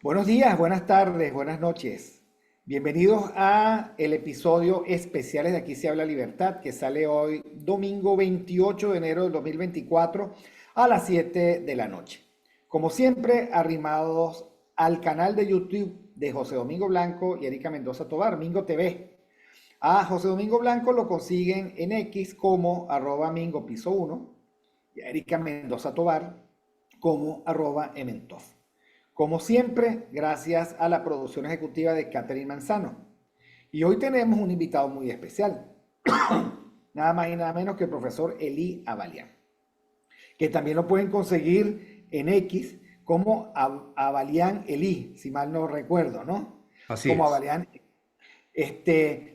Buenos días, buenas tardes, buenas noches. Bienvenidos a el episodio especiales de Aquí se habla libertad, que sale hoy domingo 28 de enero del 2024 a las 7 de la noche. Como siempre, arrimados al canal de YouTube de José Domingo Blanco y Erika Mendoza Tobar, Mingo TV. A José Domingo Blanco lo consiguen en X como @Mingo piso 1 y a Erika Mendoza Tobar como @Ementov. Como siempre, gracias a la producción ejecutiva de Catherine Manzano. Y hoy tenemos un invitado muy especial, nada más y nada menos que el profesor Eli Abalian, que también lo pueden conseguir en X como Abalian Eli, si mal no recuerdo, ¿no? Así Como es. Abalian.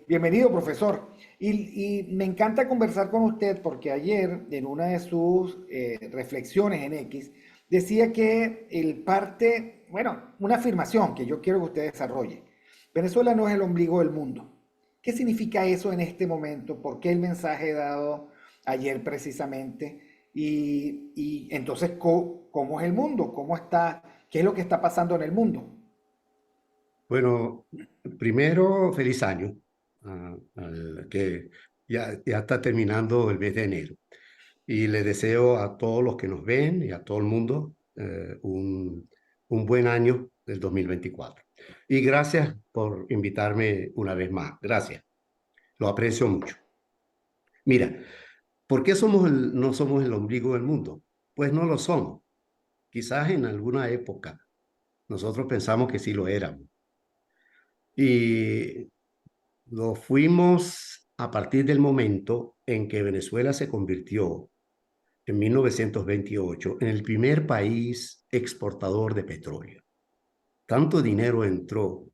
Bienvenido, profesor. Y me encanta conversar con usted porque ayer, en una de sus reflexiones en X, decía que una afirmación que yo quiero que usted desarrolle. Venezuela no es el ombligo del mundo. ¿Qué significa eso en este momento? ¿Por qué el mensaje dado ayer precisamente? Y entonces, ¿cómo es el mundo? ¿Cómo está? ¿Qué es lo que está pasando en el mundo? Bueno, primero, feliz año, que ya está terminando el mes de enero. Y le deseo a todos los que nos ven y a todo el mundo un buen año del 2024. Y gracias por invitarme una vez más. Gracias. Lo aprecio mucho. Mira, ¿por qué no somos el ombligo del mundo? Pues no lo somos. Quizás en alguna época nosotros pensamos que sí lo éramos. Y lo fuimos a partir del momento en que Venezuela se convirtió en 1928 en el primer país exportador de petróleo. Tanto dinero entró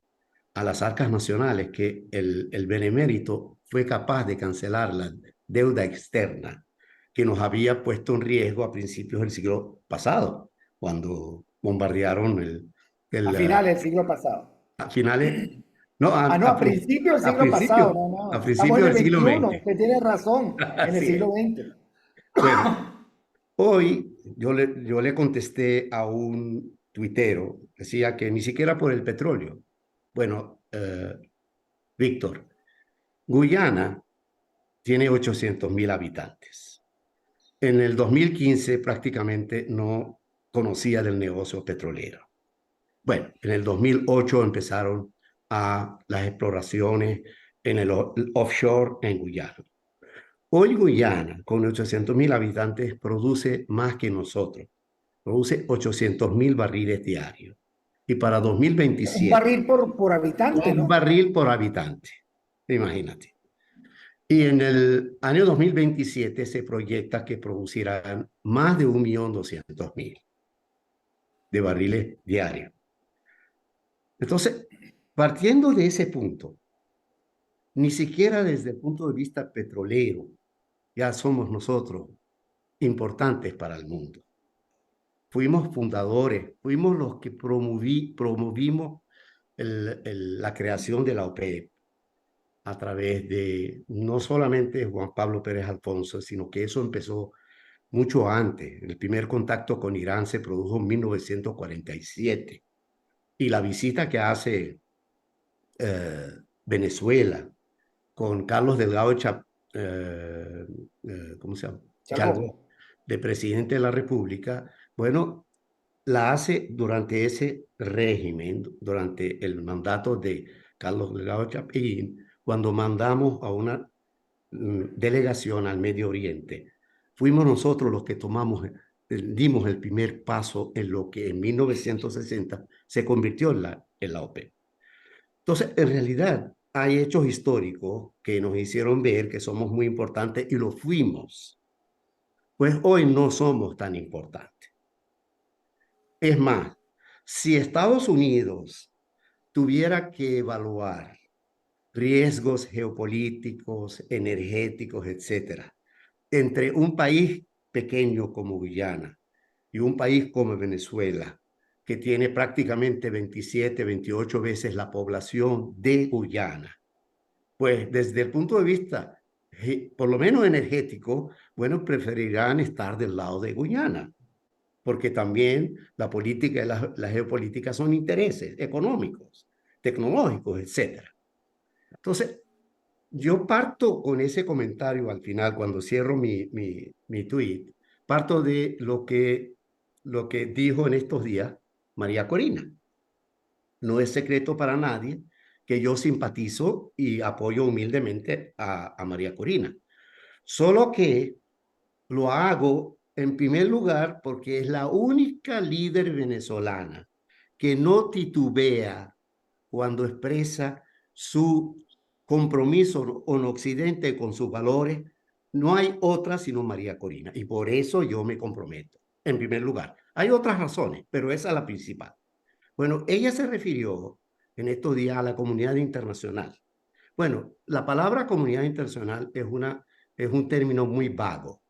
a las arcas nacionales que el benemérito fue capaz de cancelar la deuda externa que nos había puesto en riesgo a principios del siglo pasado, cuando bombardearon A el, uh, finales del siglo pasado. a finales, no, No, a principios del siglo pasado, no, a no. Estamos principios en el del siglo 21, XX. usted tiene razón, en el Así es. siglo XX. Bueno, hoy yo le contesté a un tuitero, decía que ni siquiera por el petróleo. Bueno, Víctor, Guyana tiene 800.000 habitantes. En el 2015 prácticamente no conocía del negocio petrolero. Bueno, en el 2008 empezaron las exploraciones en el offshore en Guyana. Hoy Guyana, con 800.000 habitantes, produce más que nosotros. Produce 800.000 barriles diarios. Y para Un 2027, barril por habitante, un ¿no? barril por habitante. Imagínate. Y en el año 2027 se proyecta que producirán más de 1.200.000 de barriles diarios. Entonces, partiendo de ese punto, ni siquiera desde el punto de vista petrolero ya somos nosotros importantes para el mundo. Fuimos fundadores, fuimos los que promovimos la creación de la OPEP a través de no solamente Juan Pablo Pérez Alfonso, sino que eso empezó mucho antes. El primer contacto con Irán se produjo en 1947 y la visita que hace eh, Venezuela con Carlos Delgado ¿cómo se llama? Salvó. Chalbo, de presidente de la República, bueno, la hace durante ese régimen, durante el mandato de Carlos Delgado Chapín, cuando mandamos a una delegación al Medio Oriente. Fuimos nosotros los que dimos el primer paso en lo que en 1960 se convirtió en la OPEP. Entonces, en realidad, hay hechos históricos que nos hicieron ver que somos muy importantes y lo fuimos. Pues hoy no somos tan importantes. Es más, si Estados Unidos tuviera que evaluar riesgos geopolíticos, energéticos, etcétera, entre un país pequeño como Guyana y un país como Venezuela, que tiene prácticamente 27, 28 veces la población de Guyana, pues desde el punto de vista, por lo menos energético, bueno, preferirán estar del lado de Guyana. porque también la política y la geopolítica son intereses económicos, tecnológicos, etcétera. Entonces, yo parto con ese comentario al final, cuando cierro mi tweet, parto de lo que dijo en estos días María Corina. No es secreto para nadie que yo simpatizo y apoyo humildemente a María Corina. Solo que lo hago en primer lugar porque es la única líder venezolana que no titubea cuando expresa su compromiso con Occidente, con sus valores. No hay otra sino María Corina y por eso yo me comprometo, en primer lugar. Hay otras razones, pero esa es la principal. Bueno, ella se refirió en estos días a la comunidad internacional. Bueno, la palabra comunidad internacional es un término muy vago.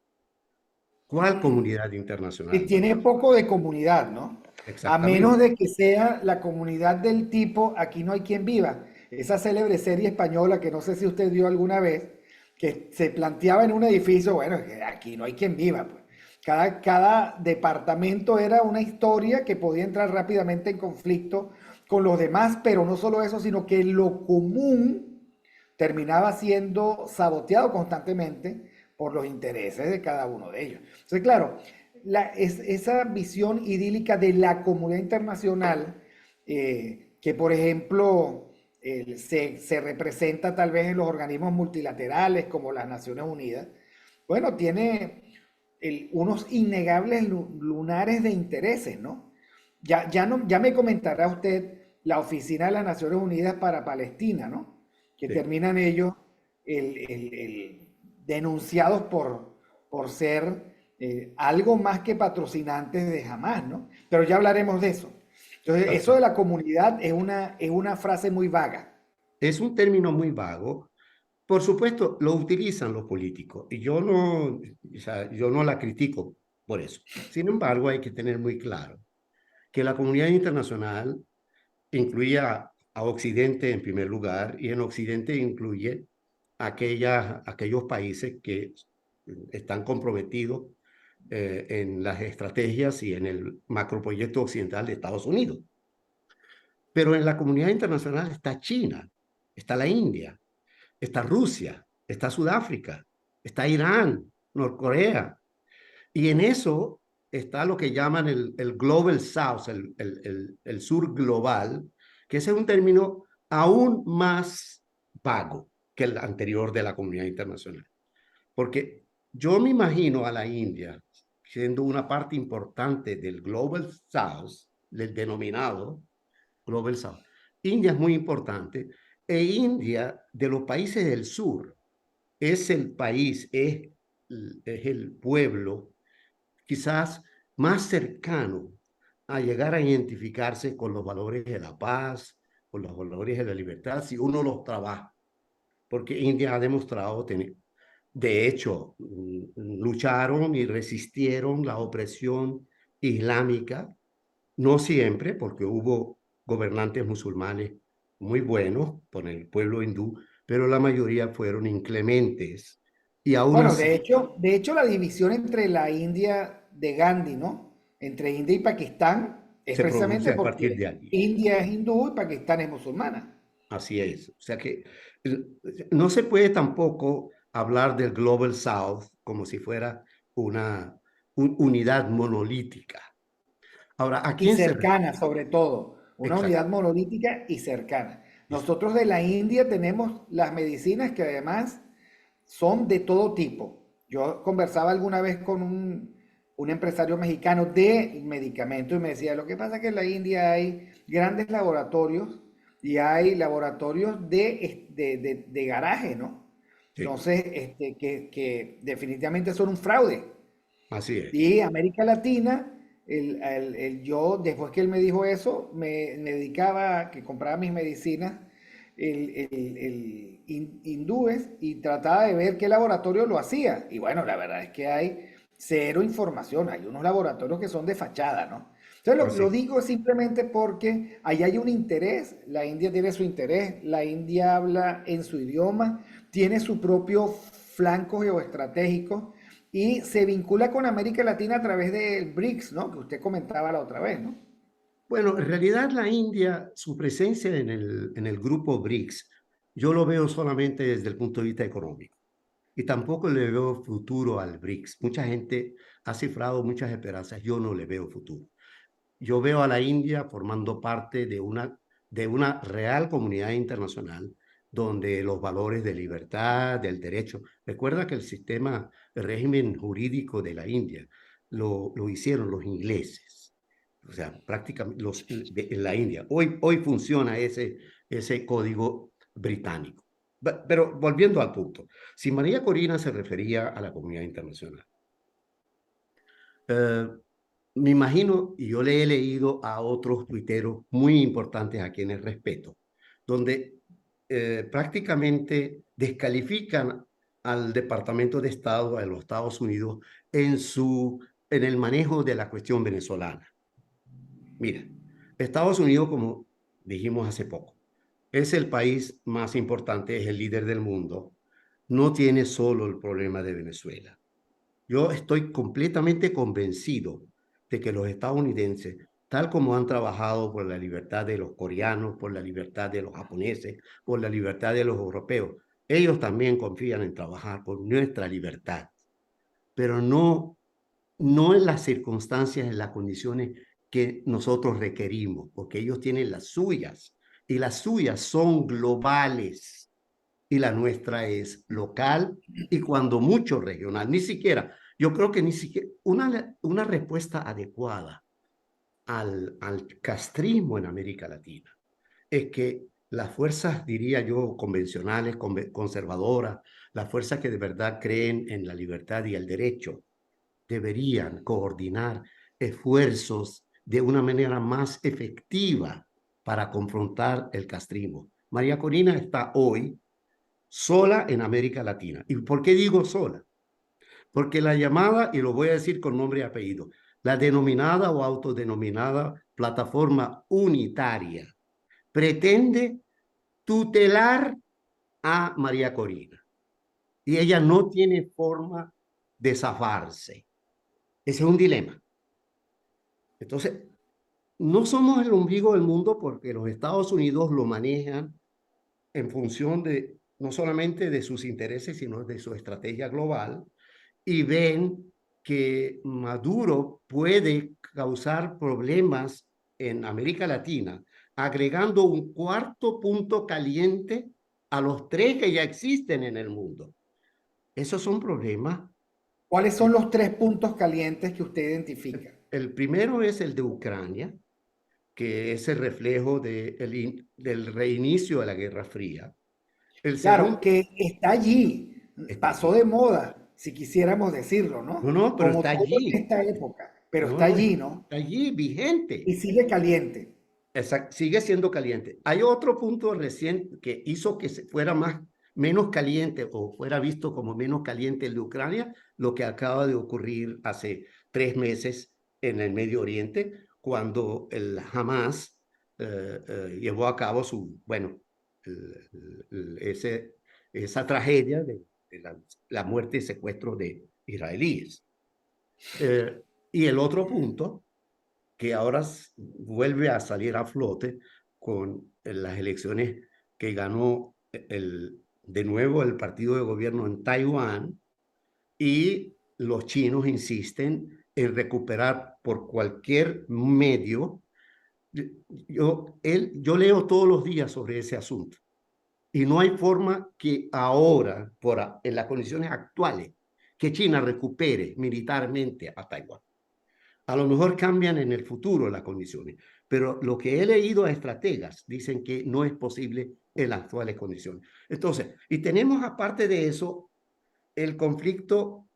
¿Cuál comunidad Y internacional, tiene Mauricio? poco de comunidad, ¿no? A menos Exactamente. de que sea la comunidad del tipo Aquí no hay quien viva. Esa célebre serie española que no sé si usted vio alguna vez, que se planteaba en un edificio, bueno, que aquí no hay quien viva, pues. Cada departamento era una historia que podía entrar rápidamente en conflicto con los demás, pero no solo eso, sino que lo común terminaba siendo saboteado constantemente por los intereses de cada uno de ellos. Entonces, claro, esa visión idílica de la comunidad internacional, que por ejemplo se representa tal vez en los organismos multilaterales como las Naciones Unidas, bueno, tiene unos innegables lunares de intereses, ¿no? Ya me comentará usted la Oficina de las Naciones Unidas para Palestina, ¿no? Que Sí. terminan ellos denunciados por ser algo más que patrocinantes de Hamas, ¿no? Pero ya hablaremos de eso. Entonces, eso de la comunidad es una frase muy vaga. Es un término muy vago. Por supuesto, lo utilizan los políticos y o sea, yo no la critico por eso. Sin embargo, hay que tener muy claro que la comunidad internacional incluye a Occidente en primer lugar y en Occidente incluye aquellos países que están comprometidos en las estrategias y en el macroproyecto occidental de Estados Unidos. Pero en la comunidad internacional está China, está la India, está Rusia, está Sudáfrica, está Irán, Norcorea. Y en eso está lo que llaman el Global South, el sur global, que ese es un término aún más vago que el anterior de la comunidad internacional. Porque yo me imagino a la India siendo una parte importante del Global South, del denominado Global South. India es muy importante e India, de los países del sur, es el país, es el pueblo quizás más cercano a llegar a identificarse con los valores de la paz, con los valores de la libertad, si uno los trabaja. Porque India ha demostrado tener, de hecho, lucharon y resistieron la opresión islámica, no siempre, porque hubo gobernantes musulmanes muy buenos por el pueblo hindú, pero la mayoría fueron inclementes. Y aún Bueno, así de hecho, la división entre la India de Gandhi, ¿no? Entre India y Pakistán es se produce precisamente a partir de porque allí. India es hindú y Pakistán es musulmana. Así es. O sea que no se puede tampoco hablar del Global South como si fuera una unidad monolítica. Ahora, ¿a Y quién se refiere? cercana, sobre todo, una Exacto. unidad monolítica y cercana. Nosotros de la India tenemos las medicinas que además son de todo tipo. Yo conversaba alguna vez con un empresario mexicano de medicamentos y me decía, lo que pasa es que en la India hay grandes laboratorios y hay laboratorios de garaje, ¿no? Sí, Entonces, que definitivamente son un fraude. así es. Y América Latina, yo, después que él me dijo eso, me dedicaba a que compraba mis medicinas hindúes y trataba de ver qué laboratorio lo hacía. Y bueno, la verdad es que hay cero información, hay unos laboratorios que son de fachada, ¿no? Entonces lo Así. digo simplemente porque ahí hay un interés, la India tiene su interés, la India habla en su idioma, tiene su propio flanco geoestratégico y se vincula con América Latina a través del BRICS, ¿no? Que usted comentaba la otra vez, ¿no? Bueno, en realidad la India, su presencia en el grupo BRICS, yo lo veo solamente desde el punto de vista económico. Y tampoco le veo futuro al BRICS. Mucha gente ha cifrado muchas esperanzas. Yo no le veo futuro. Yo veo a la India formando parte de una real comunidad internacional donde los valores de libertad, del derecho. Recuerda que el sistema, el régimen jurídico de la India lo hicieron los ingleses. O sea, prácticamente en la India. Hoy funciona ese código británico. Pero volviendo al punto, si María Corina se refería a la comunidad internacional, eh, me imagino, y yo le he leído a otros tuiteros muy importantes a quienes respeto, donde prácticamente descalifican al Departamento de Estado de los Estados Unidos en el manejo de la cuestión venezolana. Mira, Estados Unidos, como dijimos hace poco, es el país más importante, es el líder del mundo, no tiene solo el problema de Venezuela. Yo estoy completamente convencido de que los estadounidenses, tal como han trabajado por la libertad de los coreanos, por la libertad de los japoneses, por la libertad de los europeos, ellos también confían en trabajar por nuestra libertad, pero no en las circunstancias, en las condiciones que nosotros requerimos, porque ellos tienen las suyas y las suyas son globales y la nuestra es local y cuando mucho regional. Ni siquiera, yo creo que ni siquiera una respuesta adecuada al castrismo en América Latina es que las fuerzas, diría yo, convencionales, conservadoras, las fuerzas que de verdad creen en la libertad y el derecho, deberían coordinar esfuerzos de una manera más efectiva para confrontar el castrismo. María Corina está hoy sola en América Latina. ¿Y por qué digo sola? Porque la llamada, y lo voy a decir con nombre y apellido, la denominada o autodenominada plataforma unitaria pretende tutelar a María Corina. Y ella no tiene forma de zafarse. Ese es un dilema. Entonces, no somos el ombligo del mundo porque los Estados Unidos lo manejan en función de no solamente de sus intereses, sino de su estrategia global, y ven que Maduro puede causar problemas en América Latina, agregando un cuarto punto caliente a los tres que ya existen en el mundo. Esos son problemas. ¿Cuáles son los tres puntos calientes que usted identifica? El primero es el de Ucrania, que es el reflejo del reinicio de la Guerra Fría. El Claro, segundo que está allí, está pasó allí. de moda, si quisiéramos decirlo, No, ¿no? no, pero Como está todo en allí. esta época, pero No, está no, allí, ¿no? está allí, vigente. Y sigue caliente. Sigue siendo caliente. Hay otro punto reciente que hizo que fuera menos caliente o fuera visto como menos caliente el de Ucrania, lo que acaba de ocurrir hace 3 meses en el Medio Oriente, cuando el Hamas llevó a cabo esa tragedia de la muerte y secuestro de israelíes. Eh, y el otro punto que ahora vuelve a salir a flote con las elecciones que ganó de nuevo el partido de gobierno en Taiwán y los chinos insisten en recuperar por cualquier medio. Yo leo todos los días sobre ese asunto y no hay forma que ahora, en las condiciones actuales, que China recupere militarmente a Taiwán. A lo mejor cambian en el futuro las condiciones, pero lo que he leído a estrategas dicen que no es posible en las actuales condiciones. Entonces, y tenemos aparte de eso el conflicto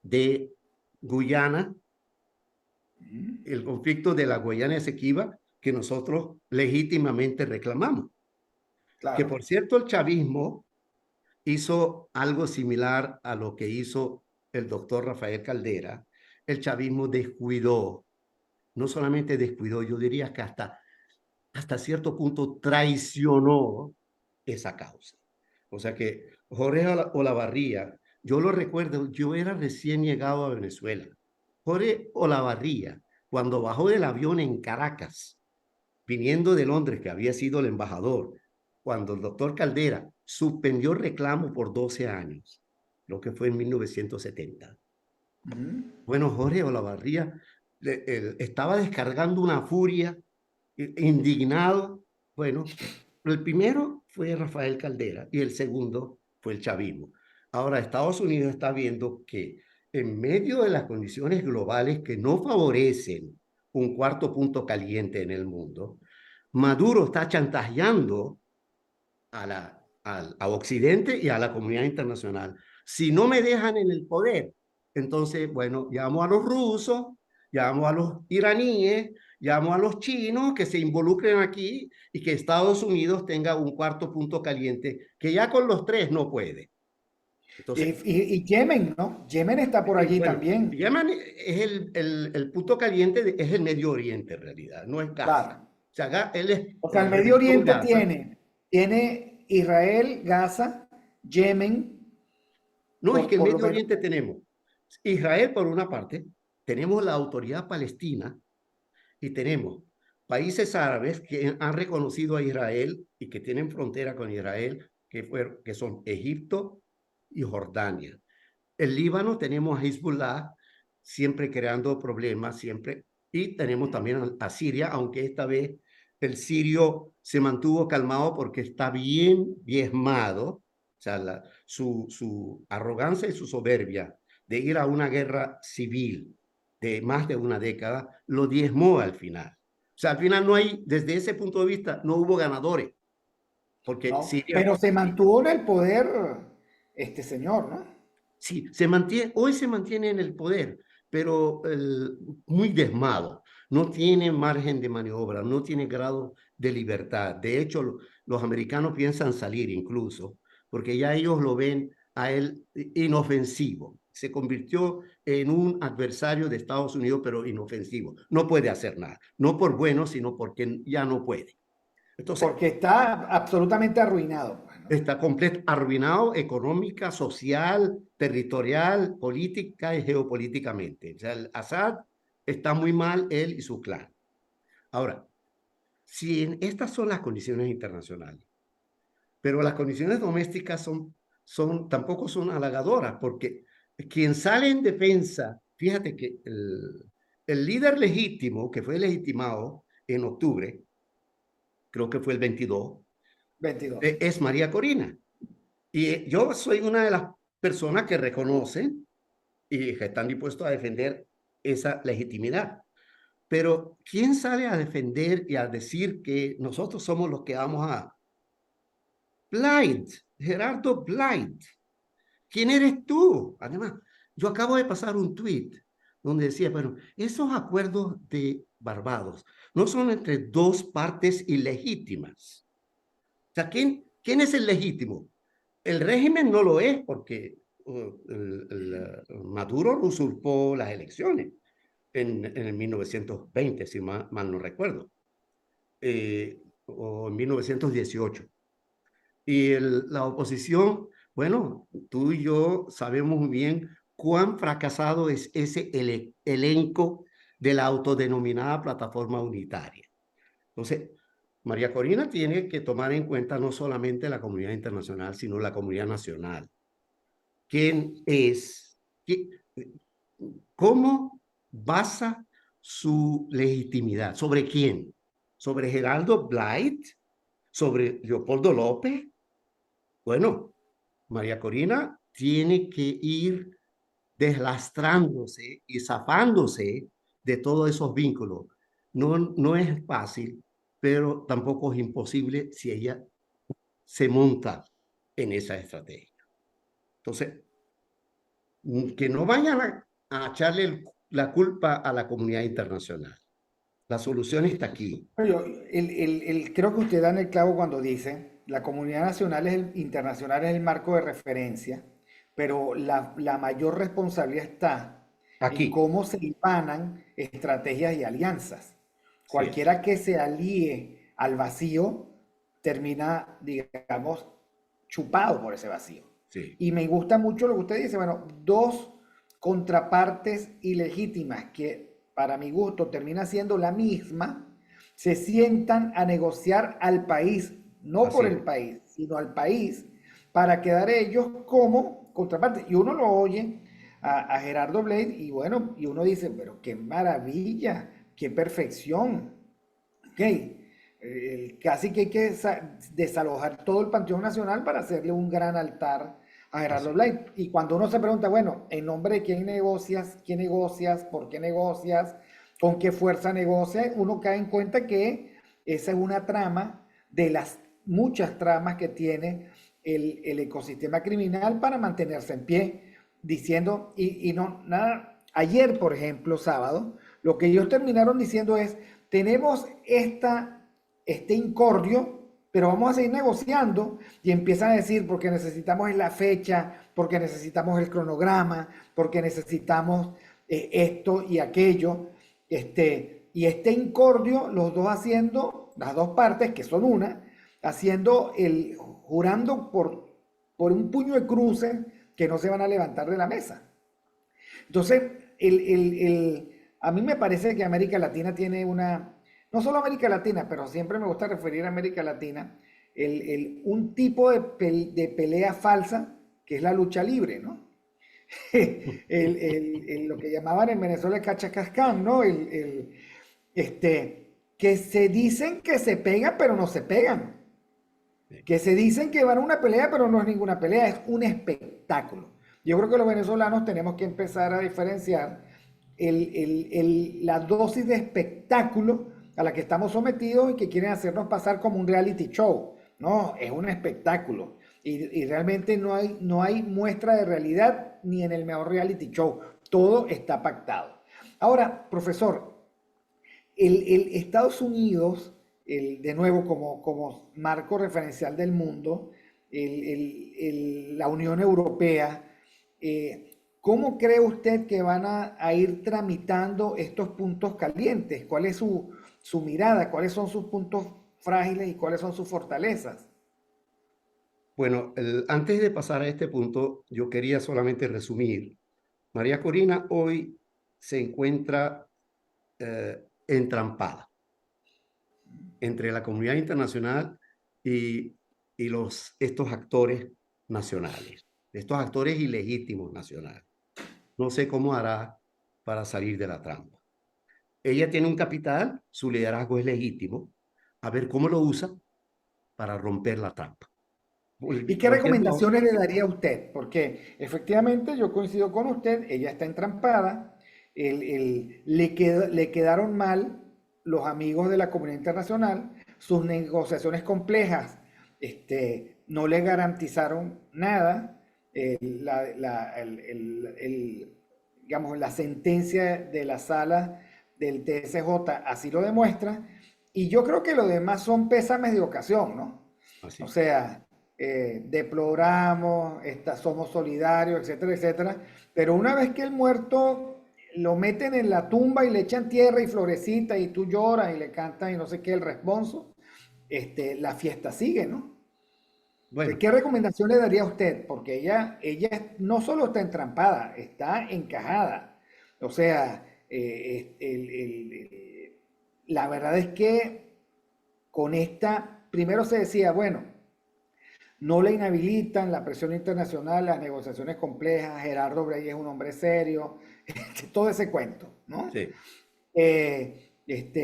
de Guyana, el conflicto de la Guayana Esequiba, que nosotros legítimamente reclamamos. Que Claro. por cierto, el chavismo hizo algo similar a lo que hizo el doctor Rafael Caldera. El chavismo descuidó, no solamente descuidó, yo diría que hasta cierto punto traicionó esa causa. O sea que Jorge Olavarría yo lo recuerdo, yo era recién llegado a Venezuela. Jorge Olavarría, cuando bajó del avión en Caracas, viniendo de Londres, que había sido el embajador, cuando el doctor Caldera suspendió reclamo por 12 años, lo que fue en 1970. Ujú. Bueno, Jorge Olavarría estaba descargando una furia, indignado. Bueno, el primero fue Rafael Caldera y el segundo fue el chavismo. Ahora, Estados Unidos está viendo que en medio de las condiciones globales que no favorecen un cuarto punto caliente en el mundo, Maduro está chantajeando a Occidente y a la comunidad internacional. Si no me dejan en el poder, entonces, bueno, llamo a los rusos, llamo a los iraníes, llamo a los chinos que se involucren aquí y que Estados Unidos tenga un cuarto punto caliente, que ya con los tres no puede. Entonces, Y Yemen, ¿no? Yemen está por allí bueno, también. Yemen es el punto caliente, es el Medio Oriente en realidad, no es Gaza. Claro. O sea, él O sea, el Medio reventó Oriente Gaza. tiene Israel, Gaza, Yemen, No, es que el por lo Medio menos. Oriente tenemos Israel por una parte, tenemos la autoridad palestina y tenemos países árabes que han reconocido a Israel y que tienen frontera con Israel, que son Egipto y Jordania. El Líbano tenemos a Hezbollah, siempre creando problemas, siempre. Y tenemos también a Siria, aunque esta vez el sirio se mantuvo calmado porque está bien diezmado. O sea, su arrogancia y su soberbia de ir a una guerra civil de más de una década lo diezmó al final. O sea, al final no hay, desde ese punto de vista, no hubo ganadores, porque ¿No? Siria Pero se mantuvo en el poder este señor, ¿no? sí, hoy se mantiene en el poder, pero muy desmado. No tiene margen de maniobra, no tiene grado de libertad. De hecho, los americanos piensan salir incluso, porque ya ellos lo ven a él inofensivo. Se convirtió en un adversario de Estados Unidos, pero inofensivo. No puede hacer nada, no por bueno, sino porque ya no puede. Entonces, Porque está absolutamente arruinado, pues, ¿no? está completo, arruinado económica, social, territorial, política y geopolíticamente. O sea, el Assad está muy mal, él y su clan. Ahora, si estas son las condiciones internacionales, pero las condiciones domésticas tampoco son halagadoras, porque quien sale en defensa, fíjate que el líder legítimo, que fue legitimado en octubre, creo que fue el 22, 22. es María Corina. Y yo soy una de las personas que reconocen y que están dispuestos a defender esa legitimidad. Pero ¿quién sale a defender y a decir que nosotros somos los que vamos a... Blind, Gerardo Blind, ¿quién eres tú? Además, yo acabo de pasar un tweet donde decía, bueno, esos acuerdos de Barbados no son entre dos partes ilegítimas. O sea, ¿quién es el legítimo? El régimen no lo es porque Maduro usurpó las elecciones en 1920, si mal no recuerdo, o en 1918. Y la oposición, bueno, tú y yo sabemos muy bien cuán fracasado es ese elenco de la autodenominada plataforma unitaria. Entonces, María Corina tiene que tomar en cuenta no solamente la comunidad internacional, sino la comunidad nacional. ¿Quién es? ¿Cómo basa su legitimidad? ¿Sobre quién? ¿Sobre Geraldo Blight? ¿Sobre Leopoldo López? Bueno, María Corina tiene que ir deslastrándose y zafándose de todos esos vínculos. No es fácil, pero tampoco es imposible si ella se monta en esa estrategia. Entonces, que no vayan a echarle la culpa a la comunidad internacional. La solución está aquí. Pero creo que usted da en el clavo cuando dice, la comunidad nacional internacional es el marco de referencia, pero la mayor responsabilidad está en Aquí. cómo se hipanan estrategias y alianzas. Sí. Cualquiera que se alíe al vacío termina, digamos, chupado por ese vacío. sí, Y me gusta mucho lo que usted dice, bueno, dos contrapartes ilegítimas que para mi gusto termina siendo la misma, se sientan a negociar al país, no por así el es. país, sino al país, para quedar ellos como contraparte. Y uno lo oye a Gerardo Blade y bueno, y uno dice, pero qué maravilla, qué perfección. Ok, casi que hay que desalojar todo el Panteón Nacional para hacerle un gran altar a Gerardo Así. Blay. Y cuando uno se pregunta, bueno, ¿en nombre de quién negocias? ¿Qué negocias? ¿Por qué negocias? ¿Con qué fuerza negocias? Uno cae en cuenta que esa es una trama de las muchas tramas que tiene el ecosistema criminal para mantenerse en pie, diciendo, y no, nada, ayer, por ejemplo, sábado, lo que ellos terminaron diciendo es, tenemos este incordio, pero vamos a seguir negociando y empiezan a decir porque necesitamos la fecha, porque necesitamos el cronograma, porque necesitamos esto y aquello, y este incordio, los dos haciendo, las dos partes que son una, haciendo jurando por un puño de cruces que no se van a levantar de la mesa. Entonces, a mí me parece que América Latina tiene no solo América Latina, pero siempre me gusta referir a América Latina, un tipo de pelea falsa que es la lucha libre, ¿no? Lo que llamaban en Venezuela el cachacascán, ¿no? Que se dicen que se pegan, pero no se pegan. Que se dicen que van a una pelea, pero no es ninguna pelea, es un espectáculo. Yo creo que los venezolanos tenemos que empezar a diferenciar la dosis de espectáculo a la que estamos sometidos y que quieren hacernos pasar como un reality show. No, es un espectáculo. Y realmente no hay muestra de realidad ni en el mejor reality show. Todo está pactado. Ahora, profesor, Estados Unidos, de nuevo como marco referencial del mundo, la Unión Europea, ¿cómo cree usted que van a ir tramitando estos puntos calientes? ¿Cuál es su mirada? ¿Cuáles son sus puntos frágiles y cuáles son sus fortalezas? Bueno, antes de pasar a este punto, yo quería solamente resumir. María Corina hoy se encuentra entrampada entre la comunidad internacional y, estos actores nacionales, estos actores ilegítimos nacionales. No sé cómo hará para salir de la trampa. Ella tiene un capital, su liderazgo es legítimo, a ver cómo lo usa para romper la trampa. ¿Y qué Cualquier cosa. recomendaciones le daría a usted? Porque efectivamente yo coincido con usted, ella está entrampada, le quedaron mal los amigos de la comunidad internacional, sus negociaciones complejas no le garantizaron nada, digamos, la sentencia de la sala del TSJ así lo demuestra, y yo creo que lo demás son pésames de ocasión, ¿no? O Así. sea, deploramos, somos solidarios, etcétera, etcétera. Pero una vez que el muerto lo meten en la tumba y le echan tierra y florecita y tú lloras y le cantas y no sé qué el responso, la fiesta sigue, ¿no? Entonces, Bueno, ¿qué recomendación le daría a usted? Porque ella no solo está entrampada, está encajada. O sea, la verdad es que con primero se decía, bueno, no le inhabilitan, la presión internacional, las negociaciones complejas, Gerardo Brey es un hombre serio, todo ese cuento, ¿no? sí.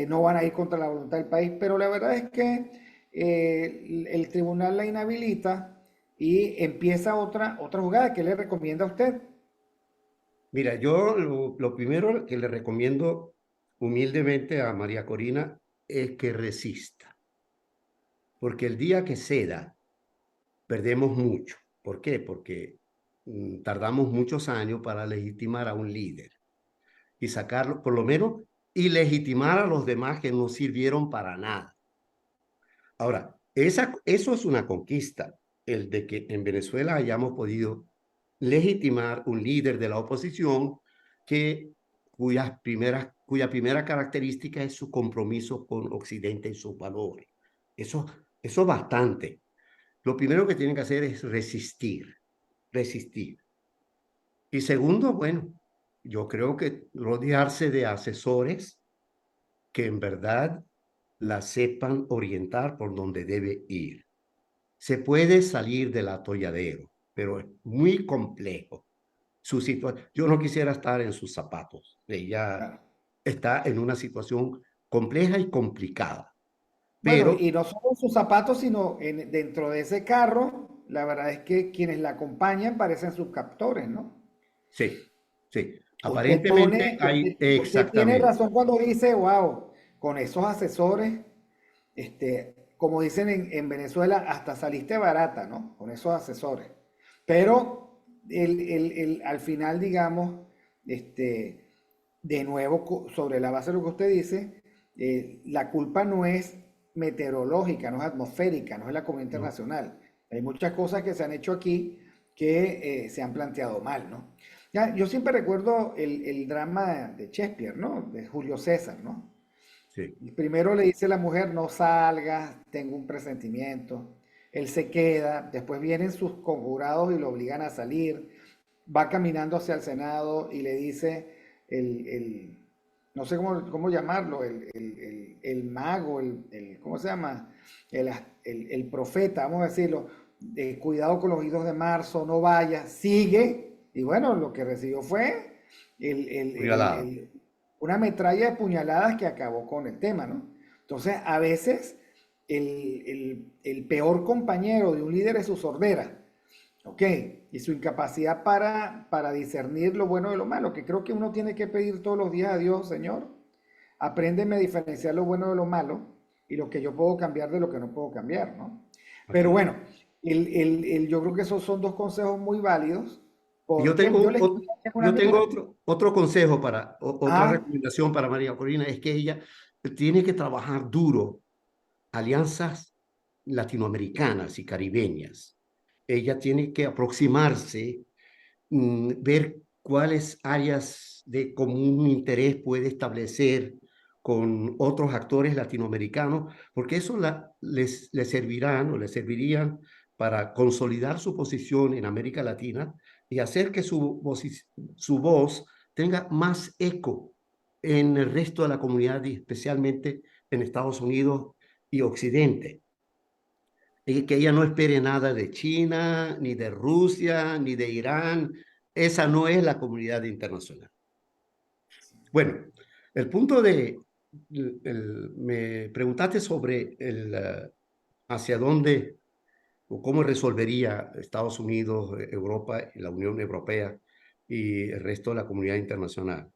No van a ir contra la voluntad del país, pero la verdad es que el tribunal la inhabilita y empieza otra jugada que le recomienda a usted. Mira, yo lo primero que le recomiendo humildemente a María Corina es que resista, porque el día que ceda, perdemos mucho. ¿Por qué? Porque tardamos muchos años para legitimar a un líder y sacarlo, por lo menos, y legitimar a los demás que no sirvieron para nada. Ahora, eso es una conquista, el de que en Venezuela hayamos podido legitimar un líder de la oposición cuya primera característica es su compromiso con Occidente y sus valores. Eso es bastante. Lo primero que tienen que hacer es resistir. resistir. Y segundo, bueno, yo creo que rodearse de asesores que en verdad la sepan orientar por donde debe ir. Se puede salir del atolladero, pero es muy complejo. Su situación, yo no quisiera estar en sus zapatos. Ella Claro. está en una situación compleja y complicada, Bueno, pero y no solo en sus zapatos, sino dentro de ese carro, la verdad es que quienes la acompañan parecen sus captores, ¿no? sí, sí. Usted Aparentemente pone, hay usted tiene exactamente. razón cuando dice, wow, con esos asesores, como dicen en Venezuela, hasta saliste barata, ¿no? Con esos asesores. Pero al final, digamos, este, de nuevo, sobre la base de lo que usted dice, la culpa no es meteorológica, no es atmosférica, no es la comunidad ¿No? internacional. Hay muchas cosas que se han hecho aquí que se han planteado mal, ¿no? Ya, yo siempre recuerdo el drama de Shakespeare, ¿no? De Julio César, ¿no? Sí. Primero le dice a la mujer, no salgas, tengo un presentimiento. Él se queda, después vienen sus conjurados y lo obligan a salir. Va caminando hacia el Senado y le dice no sé cómo llamarlo, el mago, ¿cómo se llama? El profeta, vamos a decirlo, cuidado con los hijos de marzo, no vayas, sigue. Y bueno, lo que recibió fue el, el- el- Cuidado. el- una metralla de puñaladas que acabó con el tema, ¿no? Entonces, a veces el peor compañero de un líder es su sordera, ¿ok? Y su incapacidad para discernir lo bueno de lo malo, que creo que uno tiene que pedir todos los días a Dios, Señor, apréndeme a diferenciar lo bueno de lo malo y lo que yo puedo cambiar de lo que no puedo cambiar, ¿no? Pero Así. bueno, yo creo que esos son dos consejos muy válidos, Yo porque yo tengo, le escuché a una yo tengo amiga, otro consejo para, otra ah, recomendación para María Corina, es que ella tiene que trabajar duro alianzas latinoamericanas y caribeñas. Ella tiene que aproximarse, ver cuáles áreas de común interés puede establecer con otros actores latinoamericanos, porque eso les servirán o les servirían para consolidar su posición en América Latina y hacer que su voz tenga más eco en el resto de la comunidad y especialmente en Estados Unidos y Occidente. Y que ella no espere nada de China, ni de Rusia, ni de Irán. Esa no es la comunidad internacional. Bueno, el punto me preguntaste sobre hacia dónde o cómo resolvería Estados Unidos, Europa, la Unión Europea y el resto de la comunidad internacional,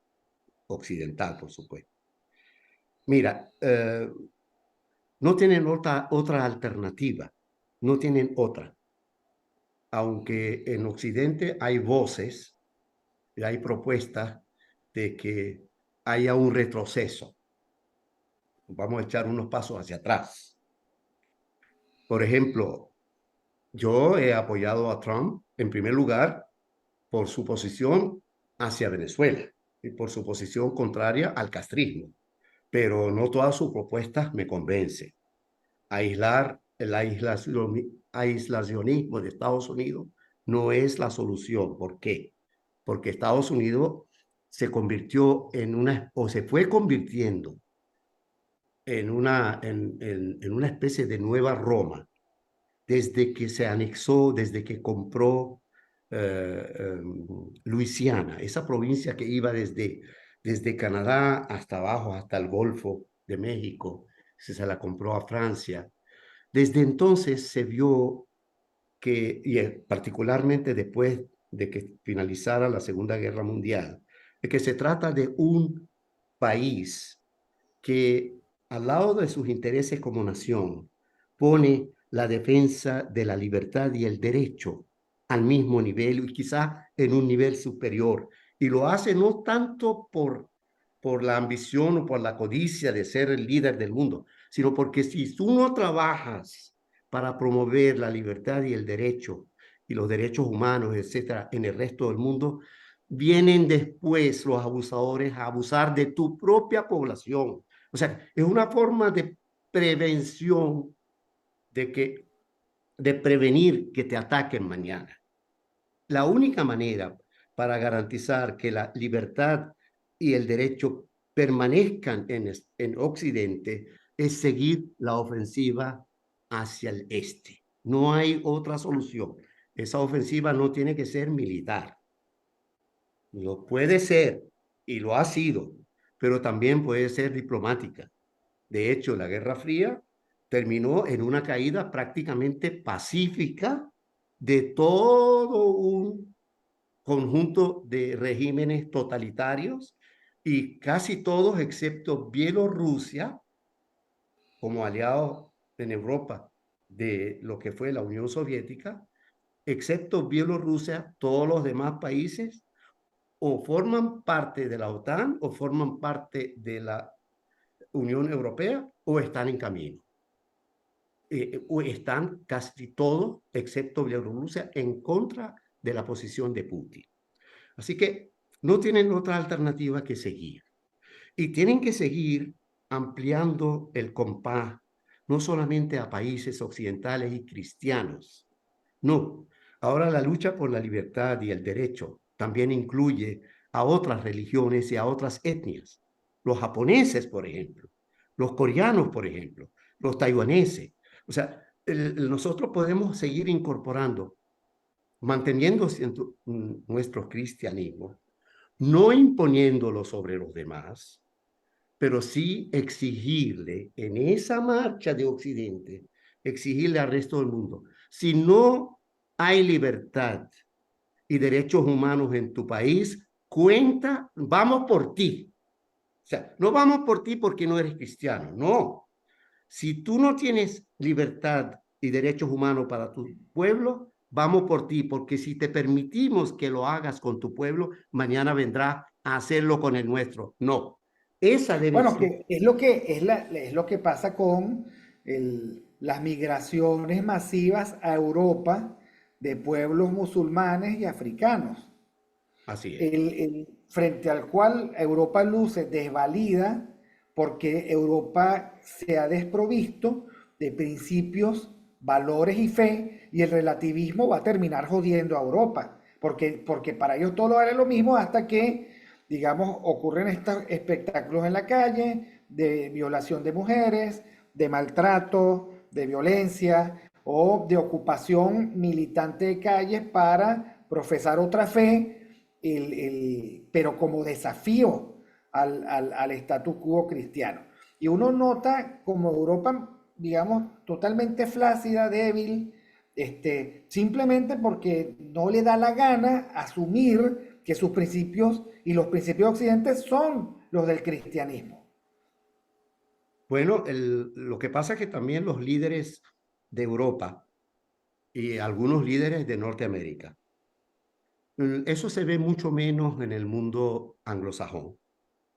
occidental, por supuesto. Mira, no tienen otra alternativa, no tienen otra. Aunque en Occidente hay voces y hay propuestas de que haya un retroceso. Vamos a echar unos pasos hacia atrás. Por ejemplo, yo he apoyado a Trump en primer lugar por su posición hacia Venezuela y por su posición contraria al castrismo, pero no todas sus propuestas me convencen. Aislar el aislacionismo de Estados Unidos no es la solución. ¿Por qué? Porque Estados Unidos se convirtió en o se fue convirtiendo en una especie de nueva Roma desde que se anexó, desde que compró Luisiana, esa provincia que iba desde Canadá hasta abajo, hasta el Golfo de México, se la compró a Francia. Desde entonces se vio que, y particularmente después de que finalizara la Segunda Guerra Mundial, de que se trata de un país que al lado de sus intereses como nación pone la defensa de la libertad y el derecho al mismo nivel y quizá en un nivel superior. Y lo hace no tanto por la ambición o por la codicia de ser el líder del mundo, sino porque si tú no trabajas para promover la libertad y el derecho y los derechos humanos, etcétera, en el resto del mundo, vienen después los abusadores a abusar de tu propia población. O sea, es una forma de prevención de prevenir que te ataquen mañana. la única manera para garantizar que la libertad y el derecho permanezcan en Occidente es seguir la ofensiva hacia el este. No hay otra solución. Esa ofensiva no tiene que ser militar. Lo puede ser y lo ha sido, pero también puede ser diplomática. De hecho, la Guerra Fría terminó en una caída prácticamente pacífica de todo un conjunto de regímenes totalitarios y casi todos, excepto Bielorrusia, como aliado en Europa de lo que fue la Unión Soviética, excepto Bielorrusia, todos los demás países o forman parte de la OTAN o forman parte de la Unión Europea o están en camino. O están casi todos, excepto Bielorrusia, en contra de la posición de Putin. Así que no tienen otra alternativa que seguir. Y tienen que seguir ampliando el compás, no solamente a países occidentales y cristianos. No, ahora la lucha por la libertad y el derecho también incluye a otras religiones y a otras etnias. Los japoneses, por ejemplo, los coreanos, por ejemplo, los taiwaneses. O sea, nosotros podemos seguir incorporando, manteniendo nuestro cristianismo, no imponiéndolo sobre los demás, pero sí exigirle en esa marcha de Occidente, exigirle al resto del mundo, si no hay libertad y derechos humanos en tu país, cuenta, vamos por ti. O sea, no vamos por ti porque no eres cristiano, no. Si tú no tienes libertad y derechos humanos para tu pueblo, vamos por ti, porque si te permitimos que lo hagas con tu pueblo, mañana vendrá a hacerlo con el nuestro. No, esa debe Bueno, ser. que es lo que, es lo que pasa con las migraciones masivas a Europa de pueblos musulmanes y africanos, Así es. frente al cual Europa luce desvalida porque Europa se ha desprovisto de principios, valores y fe, y el relativismo va a terminar jodiendo a Europa, porque para ellos todo vale lo mismo hasta que, digamos, ocurren estos espectáculos en la calle de violación de mujeres, de maltrato, de violencia o de ocupación militante de calles para profesar otra fe, pero como desafío al status quo cristiano. Y uno nota como Europa, digamos, totalmente flácida, débil, simplemente porque no le da la gana asumir que sus principios y los principios de Occidente son los del cristianismo. Bueno, lo que pasa es que también los líderes de Europa y algunos líderes de Norteamérica, eso se ve mucho menos en el mundo anglosajón,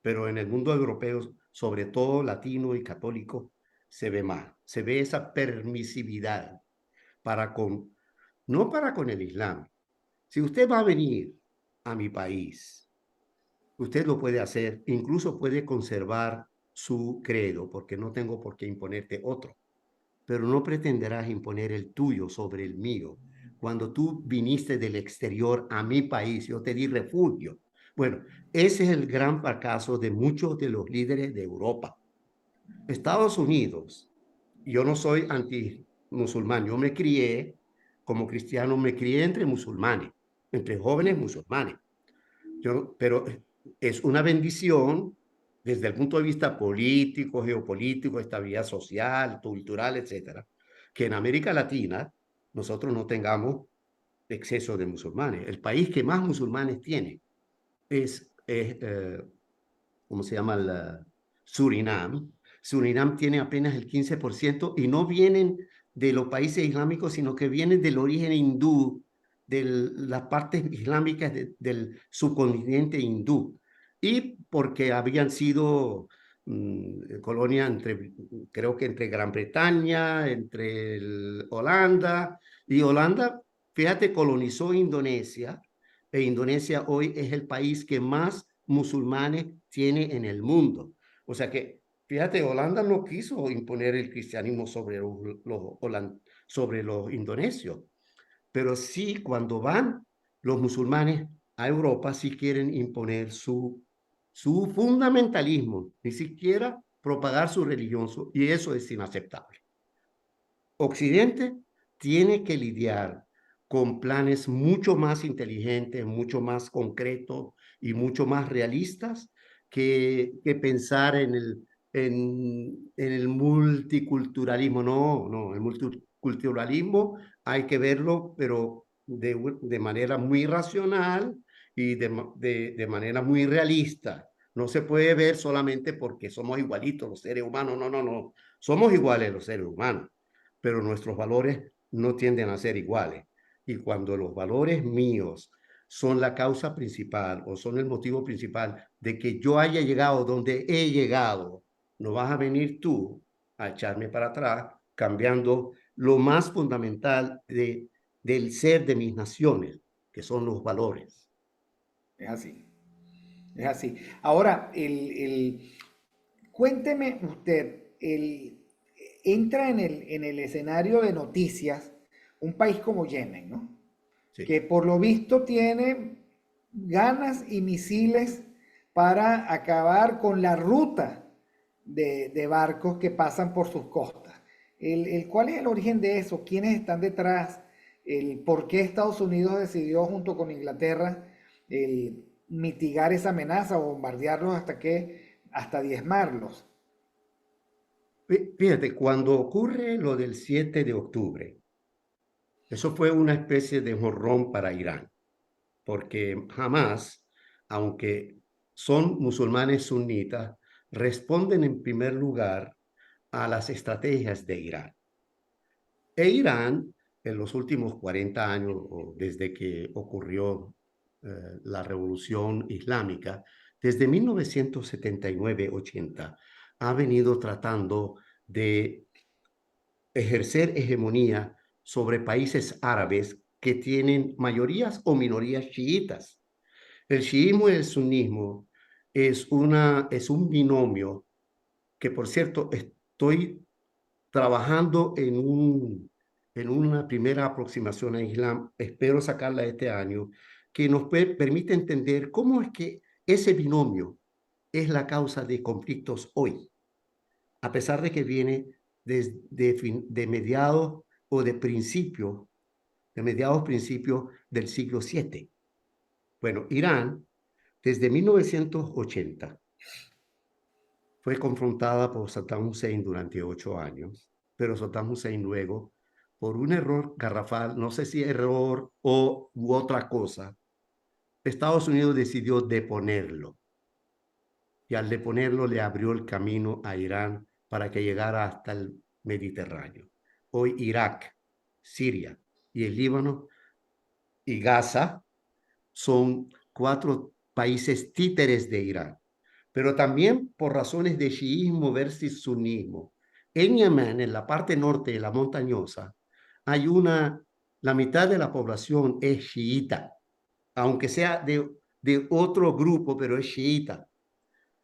pero en el mundo europeo, sobre todo latino y católico, se ve más. Se ve esa permisividad para con, no para con el Islam. Si usted va a venir a mi país, usted lo puede hacer, incluso puede conservar su credo, porque no tengo por qué imponerte otro, pero no pretenderás imponer el tuyo sobre el mío. Cuando tú viniste del exterior a mi país, yo te di refugio. Bueno, ese es el gran fracaso de muchos de los líderes de Europa. Estados Unidos, yo no soy anti-musulmán, yo me crié como cristiano, me crié entre musulmanes, entre jóvenes musulmanes. Pero es una bendición desde el punto de vista político, geopolítico, estabilidad social, cultural, etcétera, que en América Latina nosotros no tengamos exceso de musulmanes. El país que más musulmanes tiene es ¿cómo se llama? Surinam. Surinam tiene apenas el 15% y no vienen de los países islámicos, sino que vienen del origen hindú, de las partes islámicas del subcontinente hindú. Y porque habían sido colonia entre, creo que entre Gran Bretaña, entre Holanda, y Holanda, fíjate, colonizó Indonesia, e Indonesia hoy es el país que más musulmanes tiene en el mundo. O sea que, fíjate, Holanda no quiso imponer el cristianismo sobre los indonesios, pero sí cuando van los musulmanes a Europa sí quieren imponer su fundamentalismo, ni siquiera propagar su religión, y eso es inaceptable. Occidente tiene que lidiar con planes mucho más inteligentes, mucho más concretos y mucho más realistas que pensar en el multiculturalismo. No, no, el multiculturalismo hay que verlo, pero de manera muy racional y de manera muy realista. No se puede ver solamente porque somos igualitos los seres humanos. No, no, no. Somos iguales los seres humanos, pero nuestros valores no tienden a ser iguales. Y cuando los valores míos son la causa principal o son el motivo principal de que yo haya llegado donde he llegado, no vas a venir tú a echarme para atrás cambiando lo más fundamental del ser de mis naciones, que son los valores. Es así, es así. Ahora, cuénteme usted, entra en el escenario de noticias un país como Yemen, ¿no? Sí. Que por lo visto tiene ganas y misiles para acabar con la ruta de barcos que pasan por sus costas. ¿Cuál es el origen de eso? ¿Quiénes están detrás? ¿Por qué Estados Unidos decidió junto con Inglaterra mitigar esa amenaza o bombardearlos hasta diezmarlos? Fíjate, cuando ocurre lo del 7 de octubre, eso fue una especie de jorrón para Irán, porque jamás, aunque son musulmanes sunitas, responden en primer lugar a las estrategias de Irán. E Irán, en los últimos 40 años, o desde que ocurrió la revolución islámica, desde 1979-80, ha venido tratando de ejercer hegemonía sobre países árabes que tienen mayorías o minorías chiitas. El chiismo y el sunismo es un binomio que, por cierto, estoy trabajando en una primera aproximación a Islam, espero sacarla este año, que nos permite entender cómo es que ese binomio es la causa de conflictos hoy, a pesar de que viene de mediados o de mediados principios del siglo VII. Bueno, Irán, desde 1980, fue confrontada por Saddam Hussein durante 8 años, pero Saddam Hussein luego, por un error garrafal, no sé si error u otra cosa, Estados Unidos decidió deponerlo. Y al deponerlo le abrió el camino a Irán para que llegara hasta el Mediterráneo. Hoy Irak, Siria y el Líbano y Gaza son 4 países títeres de Irán, pero también por razones de chiismo versus sunismo. En Yemen, en la parte norte de la montañosa, hay la mitad de la población es chiita, aunque sea de otro grupo, pero es chiita.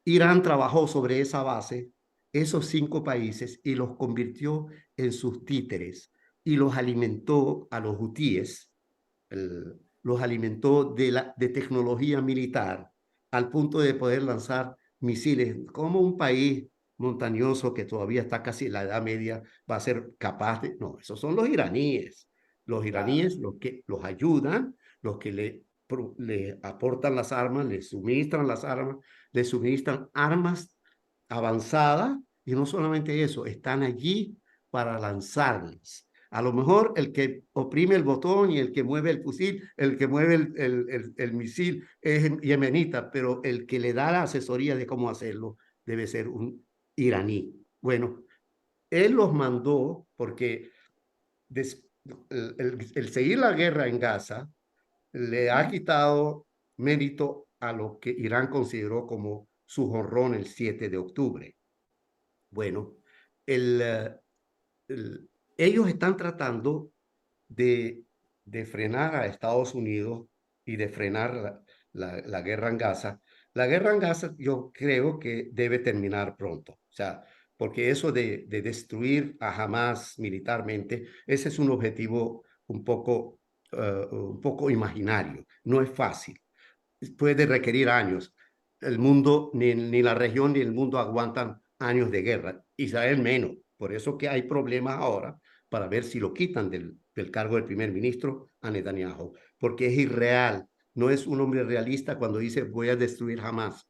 Irán trabajó sobre esa base, esos 5 países, y los convirtió en sus títeres y los alimentó a los hutíes, los alimentó de tecnología militar al punto de poder lanzar misiles. Como un país montañoso que todavía está casi en la Edad Media va a ser capaz de... No, esos son los iraníes. Los Claro. iraníes los que los ayudan, los que le aportan las armas, le suministran las armas, le suministran armas avanzadas, y no solamente eso, están allí para lanzarlas. A lo mejor el que oprime el botón y el que mueve el fusil, el que mueve el misil es yemenita, pero el que le da la asesoría de cómo hacerlo debe ser un iraní. Bueno, él los mandó porque el seguir la guerra en Gaza le ha quitado mérito a lo que Irán consideró como su jorrón el 7 de octubre. Bueno, el, eh, ellos están tratando de, de frenar a Estados Unidos y de frenar la guerra en Gaza. La guerra en Gaza yo creo que debe terminar pronto. O sea, porque eso de destruir a Hamas militarmente, ese es un objetivo un poco un poco imaginario. No es fácil. Puede requerir años. El mundo, ni la región ni el mundo aguantan años de guerra. Israel menos. Por eso que hay problemas ahora para ver si lo quitan del cargo del primer ministro a Netanyahu. Porque es irreal. No es un hombre realista cuando dice voy a destruir Hamas.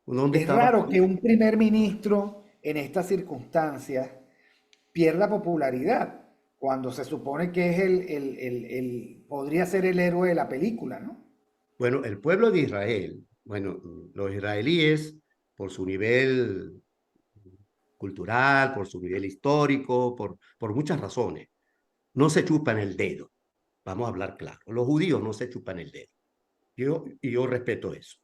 ¿Dónde Es estaba? raro que un primer ministro en estas circunstancias pierda popularidad cuando se supone que es podría ser el héroe de la película, ¿no? Bueno, el pueblo de Israel, bueno, los israelíes, por su nivel cultural, por su nivel histórico, por muchas razones, no se chupan el dedo. Vamos a hablar claro. Los judíos no se chupan el dedo. Yo respeto eso.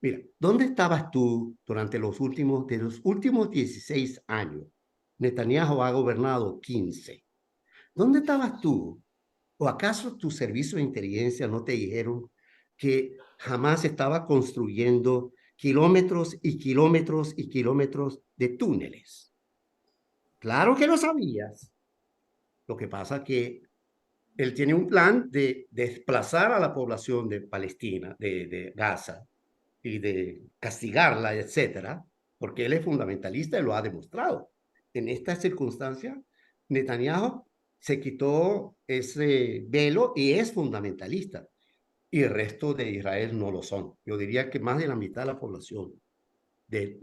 Mira, ¿dónde estabas tú durante de los últimos 16 años? Netanyahu ha gobernado 15. ¿Dónde estabas tú? ¿O acaso tu servicio de inteligencia no te dijeron que jamás estaba construyendo kilómetros y kilómetros y kilómetros de túneles? Claro que lo sabías. Lo que pasa es que él tiene un plan de desplazar a la población de Palestina, de Gaza, y de castigarla, etcétera, porque él es fundamentalista y lo ha demostrado. En esta circunstancia, Netanyahu se quitó ese velo y es fundamentalista, y el resto de Israel no lo son. Yo diría que más de la mitad de la población de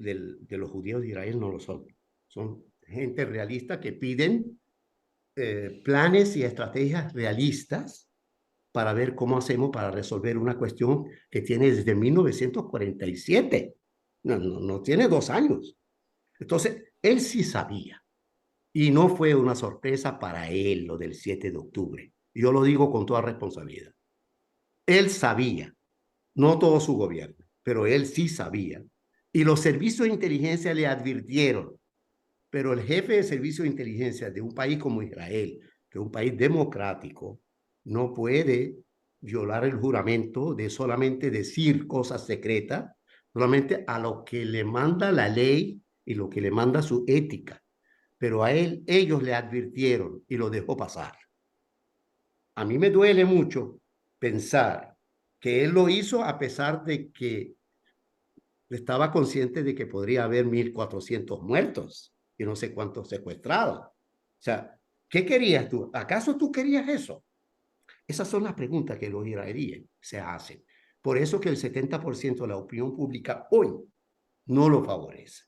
los judíos de Israel no lo son. Son gente realista que piden planes y estrategias realistas para ver cómo hacemos para resolver una cuestión que tiene desde 1947. No tiene 2 años. Entonces, él sí sabía. Y no fue una sorpresa para él lo del 7 de octubre. Yo lo digo con toda responsabilidad. Él sabía, no todo su gobierno, pero él sí sabía. Y los servicios de inteligencia le advirtieron, pero el jefe de servicio de inteligencia de un país como Israel, que es un país democrático, no puede violar el juramento de solamente decir cosas secretas, solamente a lo que le manda la ley y lo que le manda su ética. Pero a él, ellos le advirtieron y lo dejó pasar. A mí me duele mucho pensar que él lo hizo a pesar de que estaba consciente de que podría haber 1.400 muertos y no sé cuántos secuestrados. O sea, ¿qué querías tú? ¿Acaso tú querías eso? Esas son las preguntas que los israelíes se hacen. Por eso que el 70% de la opinión pública hoy no lo favorece.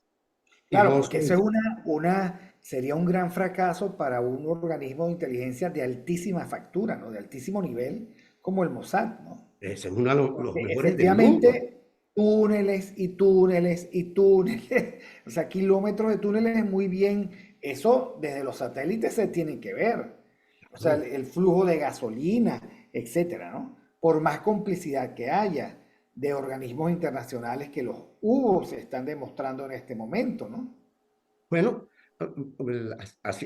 Y Claro, no porque eso son, es sería un gran fracaso para un organismo de inteligencia de altísima factura, ¿no? De altísimo nivel, como el Mossad, ¿no? es uno de los Porque mejores del mundo. efectivamente, túneles y túneles y túneles, o sea, kilómetros de túneles es muy bien, eso desde los satélites se tiene que ver, o sea, Claro. el flujo de gasolina, etcétera, ¿no? Por más complicidad que haya de organismos internacionales que los hubo, se están demostrando en este momento, ¿no? Bueno,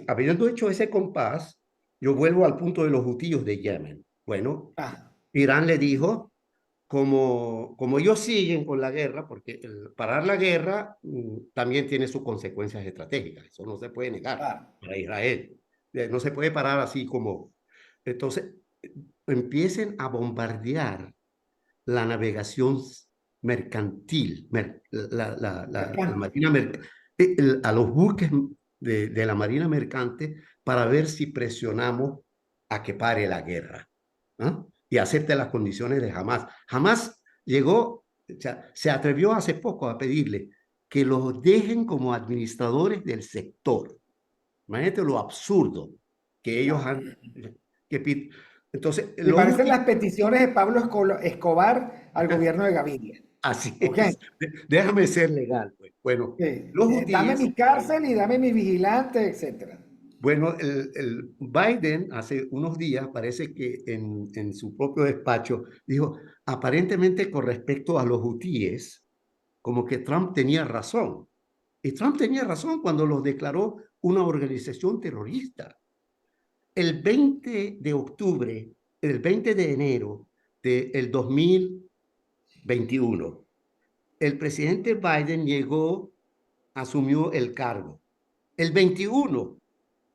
habiendo hecho ese compás, yo vuelvo al punto de los hutíes de Yemen. Bueno, Ah, Irán le dijo, como ellos siguen con la guerra, porque parar la guerra también tiene sus consecuencias estratégicas, eso no se puede negar claro. para Israel. No se puede parar así como... Entonces, empiecen a bombardear la navegación mercantil, la Mercante. marina a los buques de la marina mercante para ver si presionamos a que pare la guerra, ¿no? Y acepte las condiciones de Hamas. Hamas llegó, o sea, se atrevió hace poco a pedirle que los dejen como administradores del sector. Imagínate lo absurdo que ellos No. han... Que, entonces, Me los parecen las útiles peticiones de Pablo Escobar al gobierno de Gaviria. así ¿Ok? es. Déjame ser legal, pues. Bueno, los Dame hutíes, mi cárcel y dame mis vigilantes, etcétera. bueno, el Biden hace unos días parece que en su propio despacho dijo, aparentemente con respecto a los hutíes, como que Trump tenía razón. Y Trump tenía razón cuando los declaró una organización terrorista. El 20 de octubre, el 20 de enero del 2021, el presidente Biden llegó, asumió el cargo. El 21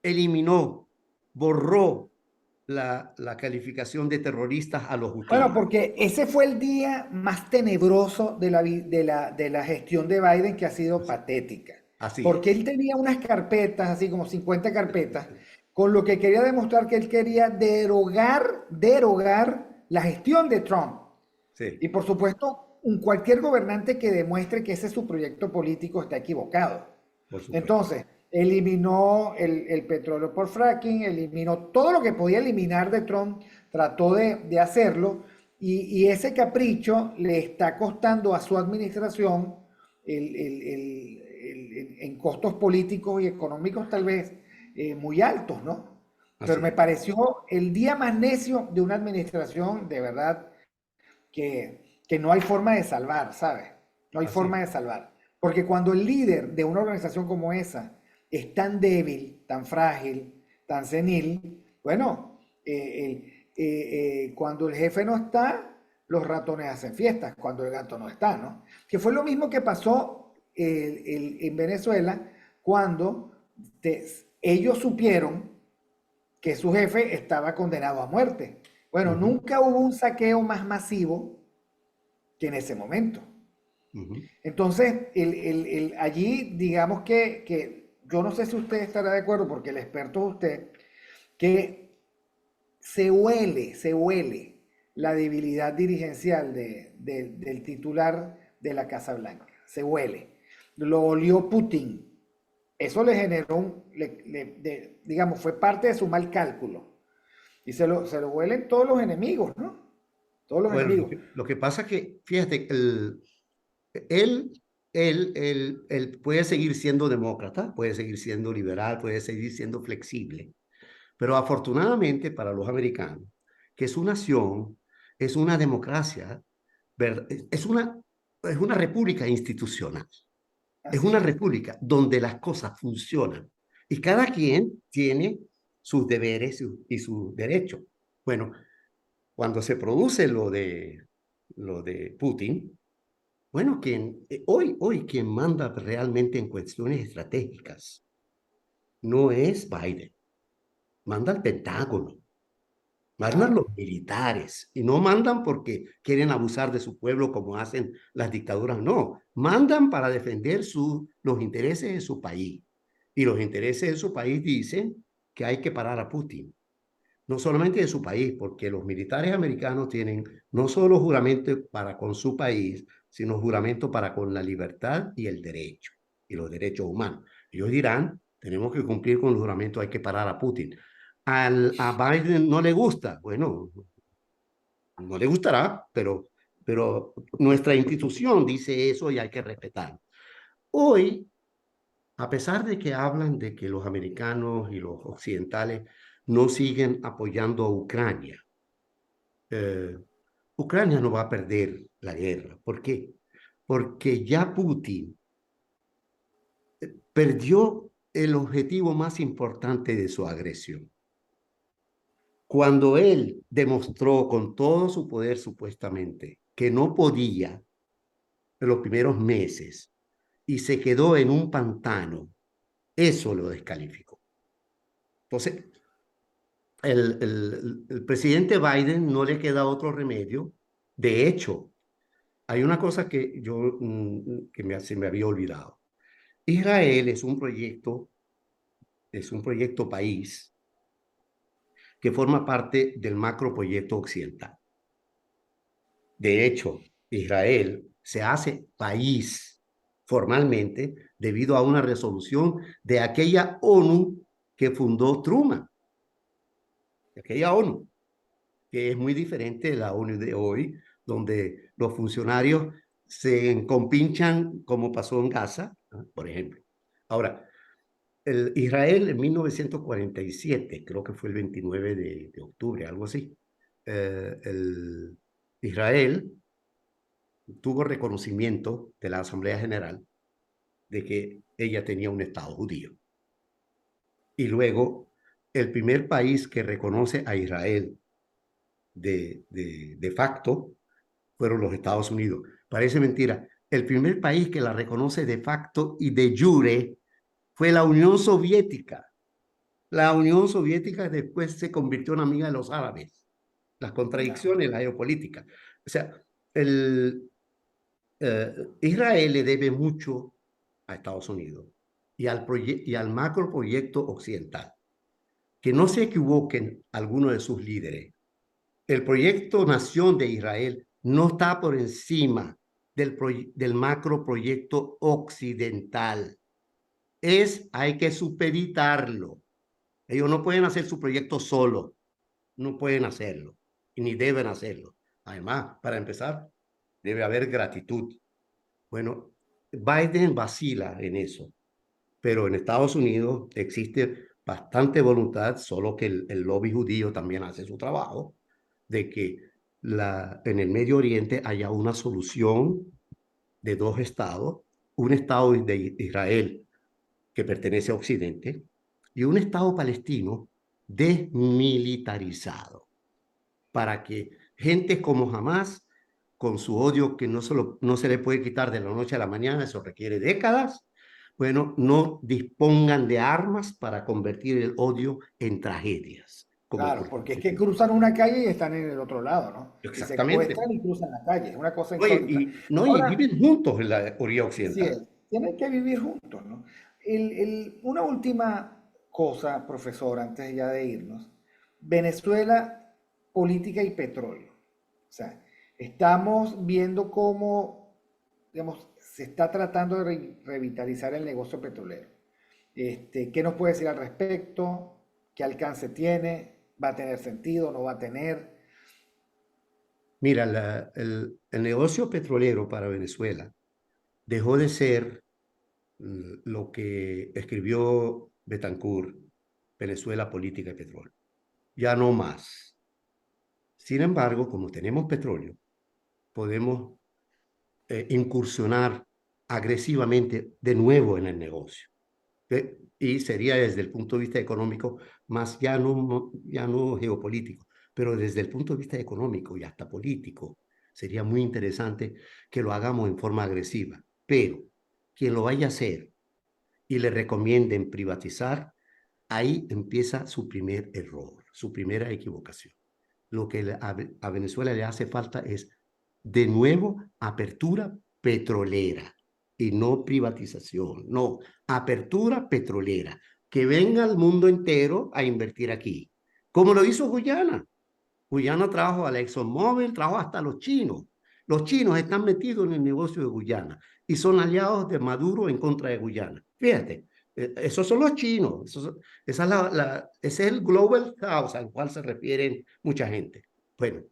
eliminó, borró la calificación de terroristas a los Bueno, hutíes. porque ese fue el día más tenebroso de la gestión de Biden, que ha sido Así, patética. así Porque es. él tenía unas carpetas, así como 50 carpetas, con lo que quería demostrar que él quería derogar la gestión de Trump. Sí, Y por supuesto, cualquier gobernante que demuestre que ese es su proyecto político está equivocado. por supuesto. Entonces, eliminó el petróleo por fracking, eliminó todo lo que podía eliminar de Trump, trató de hacerlo, y ese capricho le está costando a su administración en costos políticos y económicos tal vez muy altos, ¿no? Pero Así me es. pareció el día más necio de una administración de verdad que no hay forma de salvar, ¿sabes? No hay Así forma es. de salvar. Porque cuando el líder de una organización como esa es tan débil, tan frágil, tan senil, bueno, cuando el jefe no está, los ratones hacen fiestas, cuando el gato no está, ¿no? Que fue lo mismo que pasó en Venezuela cuando ellos supieron que su jefe estaba condenado a muerte. Bueno, Ujú, nunca hubo un saqueo más masivo que en ese momento. ujú. Entonces, allí, digamos que yo no sé si usted estará de acuerdo, porque el experto es usted, que se huele la debilidad dirigencial del titular de la Casa Blanca. Se huele. Lo olió Putin. Eso le generó digamos, fue parte de su mal cálculo. Y se lo huelen todos los enemigos, ¿no? Todos los Bueno, enemigos. lo que pasa que, fíjate, él, él puede seguir siendo demócrata, puede seguir siendo liberal, puede seguir siendo flexible, pero afortunadamente para los americanos, que su nación es una democracia, es una república institucional, es Así una es. república donde las cosas funcionan y cada quien tiene sus deberes y sus derechos. Bueno, cuando se produce lo de Putin, bueno, hoy quien manda realmente en cuestiones estratégicas no es Biden, manda el Pentágono, mandan Claro. los militares, y no mandan porque quieren abusar de su pueblo como hacen las dictaduras, no, mandan para defender los intereses de su país. Y los intereses de su país dicen que hay que parar a Putin. No solamente de su país, porque los militares americanos tienen no solo juramento para con su país, sino juramento para con la libertad y el derecho, y los derechos humanos. Ellos dirán, tenemos que cumplir con el juramento, hay que parar a Putin. A Biden no le gusta, bueno, no le gustará, pero nuestra institución dice eso y hay que respetar. Hoy, a pesar de que hablan de que los americanos y los occidentales no siguen apoyando a Ucrania, eh, Ucrania no va a perder la guerra. ¿Por qué? Porque ya Putin perdió el objetivo más importante de su agresión. Cuando él demostró con todo su poder supuestamente que no podía en los primeros meses y se quedó en un pantano, eso lo descalificó. Entonces, el presidente Biden no le queda otro remedio. De hecho, hay una cosa que se me había olvidado. Israel es un proyecto país que forma parte del macroproyecto occidental. De hecho, Israel se hace país formalmente debido a una resolución de aquella ONU que fundó Truman, de aquella ONU, que es muy diferente de la ONU de hoy, donde los funcionarios se compinchan como pasó en Gaza, ¿no? Por ejemplo. Ahora, Israel en 1947, creo que fue el 29 de octubre, algo así, Israel tuvo reconocimiento de la Asamblea General de que ella tenía un Estado judío. Y luego, el primer país que reconoce a Israel de facto fueron los Estados Unidos. Parece mentira. El primer país que la reconoce de facto y de jure fue la Unión Soviética. La Unión Soviética después se convirtió en amiga de los árabes. Las Ya, contradicciones, la geopolítica. O sea, el, Israel le debe mucho a Estados Unidos y al macro proyecto occidental. Que no se equivoquen algunos de sus líderes. El proyecto Nación de Israel no está por encima del macro proyecto occidental. Hay que supeditarlo. Ellos no pueden hacer su proyecto solo, no pueden hacerlo, y ni deben hacerlo. Además, para empezar, debe haber gratitud. Bueno, Biden vacila en eso, pero en Estados Unidos existe bastante voluntad, solo que el lobby judío también hace su trabajo, de que en el Medio Oriente haya una solución de dos estados, un estado de Israel que pertenece a Occidente y un estado palestino desmilitarizado, para que gente como Hamas, con su odio que no se le puede quitar de la noche a la mañana, eso requiere décadas, bueno, no dispongan de armas para convertir el odio en tragedias, como claro, ocurrió porque es hace que tiempo. cruzan una calle y están en el otro lado, ¿no? Y Exactamente. secuestran y cruzan la calle, es una cosa Oye, insólita. no, y Ahora, viven juntos en la orilla así occidental. es, tienen que vivir juntos, ¿no? Una última cosa, profesor, antes ya de irnos. Venezuela, política y petróleo. O sea, estamos viendo cómo, digamos, se está tratando de revitalizar el negocio petrolero. ¿Qué nos puede decir al respecto? ¿Qué alcance tiene? ¿Va a tener sentido? ¿No va a tener? Mira, el negocio petrolero para Venezuela dejó de ser lo que escribió Betancourt, Venezuela, política y petróleo. Ya no más. Sin embargo, como tenemos petróleo, podemos incursionar agresivamente de nuevo en el negocio. Y sería desde el punto de vista económico, más ya no geopolítico, pero desde el punto de vista económico y hasta político, sería muy interesante que lo hagamos en forma agresiva. Pero quien lo vaya a hacer y le recomienden privatizar, ahí empieza su primer error, su primera equivocación. Lo que a Venezuela le hace falta es, de nuevo, apertura petrolera y no privatización, no, apertura petrolera, que venga el mundo entero a invertir aquí, como lo hizo Guyana. Guyana trajo a la ExxonMobil, trajo hasta los chinos. Los chinos están metidos en el negocio de Guyana y son aliados de Maduro en contra de Guyana. Fíjate, esos son los chinos, ese es el Global South al cual se refieren mucha gente. Bueno,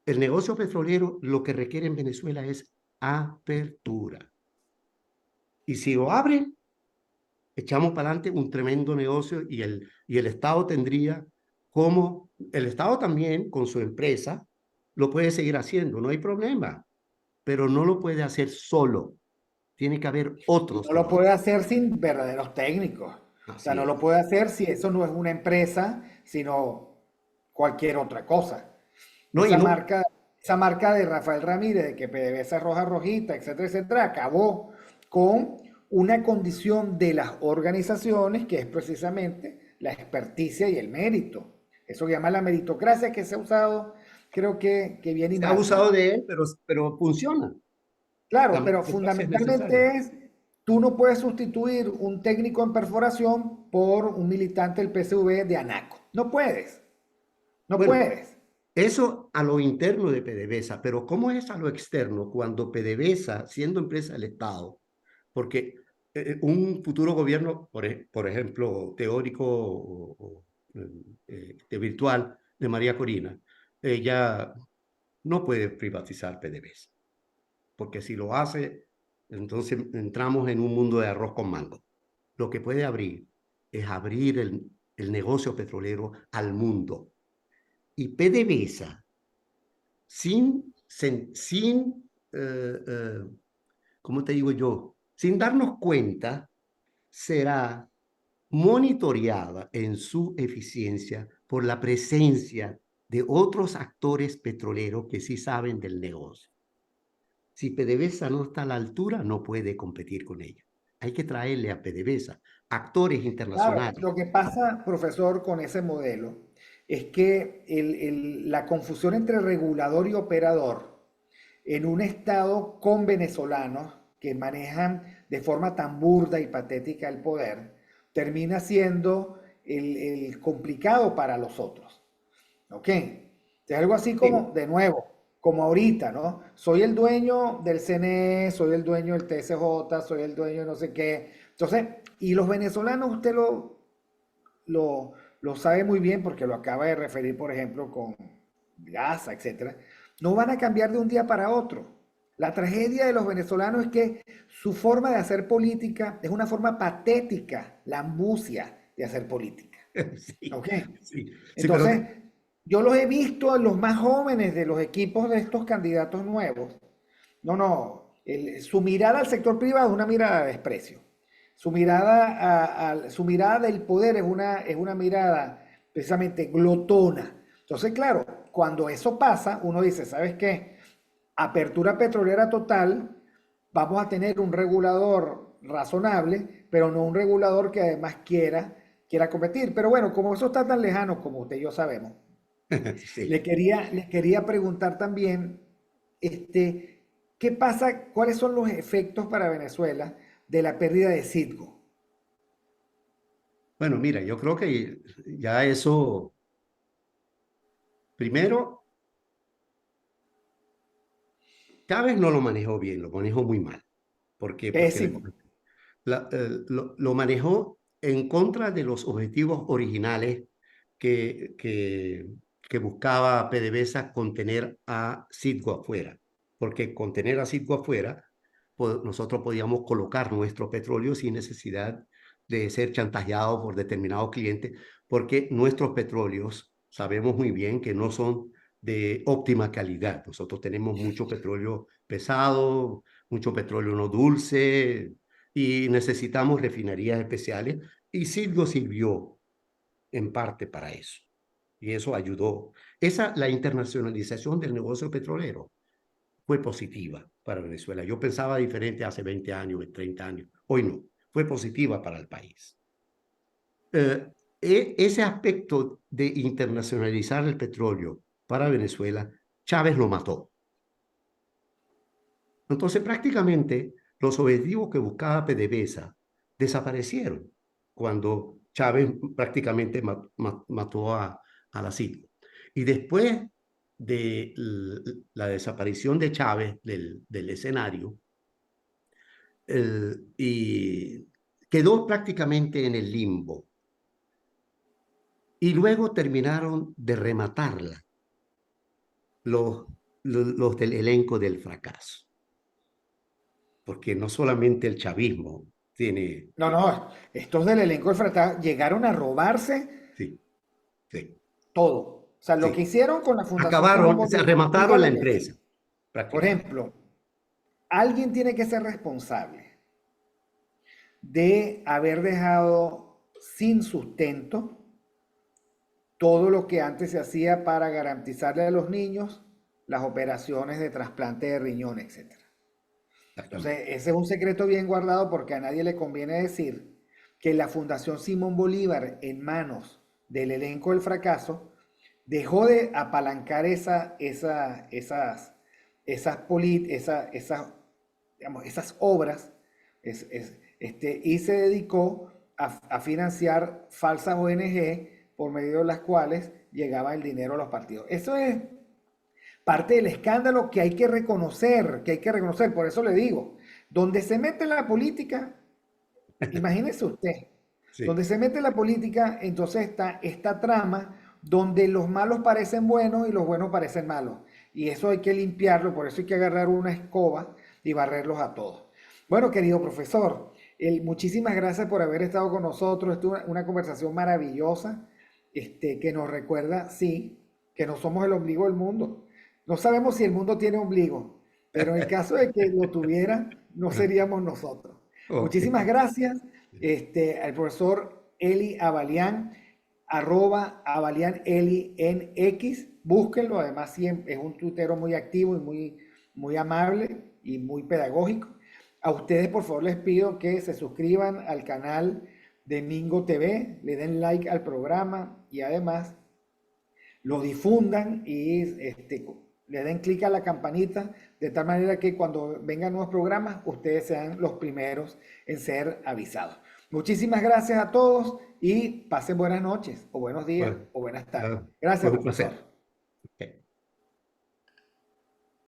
el negocio petrolero lo que requiere en Venezuela es apertura. Y si lo abren, echamos para adelante un tremendo negocio y el Estado tendría como, el Estado también con su empresa lo puede seguir haciendo, no hay problema, pero no lo puede hacer solo. Tiene que haber Y otros no lo que lo puede hagan. hacer sin verdaderos técnicos. O sea, Así no lo es. puede hacer si eso no es una empresa, sino cualquier otra cosa. No, y no, Esa marca de Rafael Ramírez, de que PDVSA es roja rojita, etcétera, etcétera, acabó con una condición de las organizaciones que es precisamente la experticia y el mérito. Eso que llama la meritocracia que se ha usado, creo que bien y se ha mal, ¿no? abusado de él, pero funciona. La Claro, pero meritocracia es necesaria. fundamentalmente es, tú no puedes sustituir un técnico en perforación por un militante del PSV de Anaco. No puedes, no Bueno, puedes. eso a lo interno de PDVSA, pero ¿cómo es a lo externo cuando PDVSA, siendo empresa del Estado, porque un futuro gobierno, por ejemplo, teórico de virtual de María Corina, ella no puede privatizar PDVSA, porque si lo hace, entonces entramos en un mundo de arroz con mango. Lo que puede abrir es abrir el negocio petrolero al mundo. Y PDVSA sin ¿cómo te digo yo? Sin darnos cuenta, será monitoreada en su eficiencia por la presencia de otros actores petroleros que sí saben del negocio. Si PDVSA no está a la altura, no puede competir con ella. hay que traerle a PDVSA actores Claro, internacionales. lo que pasa, profesor, con ese modelo es que la confusión entre regulador y operador en un estado con venezolanos que manejan de forma tan burda y patética el poder, termina siendo el complicado para los otros. ¿Ok? Es algo así Sí, como, de nuevo, como ahorita, ¿no? Soy el dueño del CNE, soy el dueño del TSJ, soy el dueño de no sé qué. Entonces, y los venezolanos, usted lo sabe muy bien porque lo acaba de referir, por ejemplo, con Gaza, etcétera, no van a cambiar de un día para otro. La tragedia de los venezolanos es que su forma de hacer política es una forma patética, la ambucia de hacer política. sí, ¿Ok? sí, sí, pero Entonces, yo los he visto en los más jóvenes de los equipos de estos candidatos nuevos. No, no, su mirada al sector privado es una mirada de desprecio. Su mirada del poder es una mirada precisamente glotona. Entonces, claro, cuando eso pasa, uno dice, ¿sabes qué? Apertura petrolera total, vamos a tener un regulador razonable, pero no un regulador que además quiera competir. Pero bueno, como eso está tan lejano como usted y yo sabemos, sí. le quería preguntar también, ¿qué pasa? ¿Cuáles son los efectos para Venezuela de la pérdida de Citgo? Bueno, mira, yo creo que ya eso, primero, Chávez no lo manejó bien, lo manejó muy mal. ¿Por qué? Porque Pésimo. lo manejó en contra de los objetivos originales que buscaba PDVSA contener a Citgo afuera. Porque contener a Citgo afuera, nosotros podíamos colocar nuestro petróleo sin necesidad de ser chantajeados por determinados clientes, porque nuestros petróleos sabemos muy bien que no son de óptima calidad. Nosotros tenemos mucho petróleo pesado, mucho petróleo no dulce, y necesitamos refinerías especiales, y Citgo sirvió en parte para eso. Y eso ayudó. La internacionalización del negocio petrolero fue positiva para Venezuela. Yo pensaba diferente hace 20 años, 30 años. Hoy no. Fue positiva para el país. Eh, Ese aspecto de internacionalizar el petróleo para Venezuela, Chávez lo mató. Entonces, prácticamente, los objetivos que buscaba PDVSA desaparecieron cuando Chávez prácticamente mató a la CID. Y después de la desaparición de Chávez del escenario, y quedó prácticamente en el limbo. Y luego terminaron de rematarla los, los del elenco del fracaso. Porque no solamente el chavismo tiene. No, no, estos del elenco del fracaso llegaron a robarse Sí, sí, todo. O sea, lo que sí. hicieron con la Fundación Simón Acabaron, se Bolívar, diga remataron la lo que diga. empresa, Por prácticamente. ejemplo, alguien tiene que ser responsable de haber dejado sin sustento todo lo que antes se hacía para garantizarle a los niños las operaciones de trasplante de riñón, etcétera. Entonces, Exactamente. ese es un secreto bien guardado porque a nadie le conviene decir que la Fundación Simón Bolívar, en manos del elenco del fracaso, dejó de apalancar esas obras y se dedicó a financiar falsas ONG por medio de las cuales llegaba el dinero a los partidos. Eso es parte del escándalo que hay que reconocer, que hay que reconocer. Por eso le digo, donde se mete la política, imagínese usted, donde Sí. se mete la política, entonces está esta trama donde los malos parecen buenos y los buenos parecen malos. Y eso hay que limpiarlo, por eso hay que agarrar una escoba y barrerlos a todos. Bueno, querido profesor, muchísimas gracias por haber estado con nosotros. Estuvo una conversación maravillosa, que nos recuerda, sí, que no somos el ombligo del mundo. No sabemos si el mundo tiene ombligo, pero en el caso de que lo tuviera, no seríamos nosotros. Ok. Muchísimas gracias al profesor Eli Abalián, arroba Abalián Eli en X. Búsquenlo, además es un tuitero muy activo y muy amable y muy pedagógico. A ustedes, por favor, les pido que se suscriban al canal de Mingo TV, le den like al programa y además lo difundan y le den clic a la campanita de tal manera que cuando vengan nuevos programas ustedes sean los primeros en ser avisados. Muchísimas gracias a todos y pasen buenas noches o buenos días Bueno, o buenas tardes. fue Gracias, un profesor. placer.